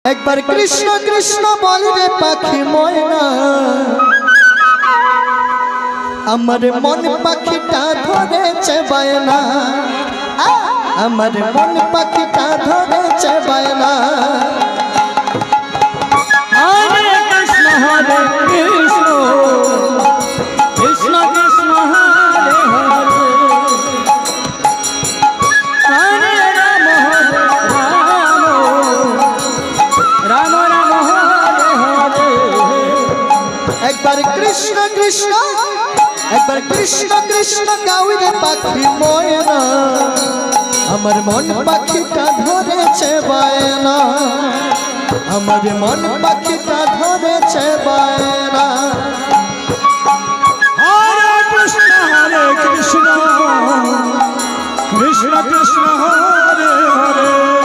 একবার কৃষ্ণ কৃষ্ণ বলবে পাখি ময়না, আমার মন পাখিটা ধরেছে বায়না, আমার মন পাখিটা ধরেছে বায়না। হরে কৃষ্ণ কৃষ্ণ কৃষ্ণ হরে হরে, হরে রাম রাম রাম হরে হরে। একবার কৃষ্ণ কৃষ্ণ, একবার কৃষ্ণ কৃষ্ণ গাউরে পাখি ময়না, আমার মন পাখিটা ধরেছে বায়না, আমার মন পাখিটা ধরেছে বায়না। হরে কৃষ্ণ কৃষ্ণ কৃষ্ণ হরে হরে।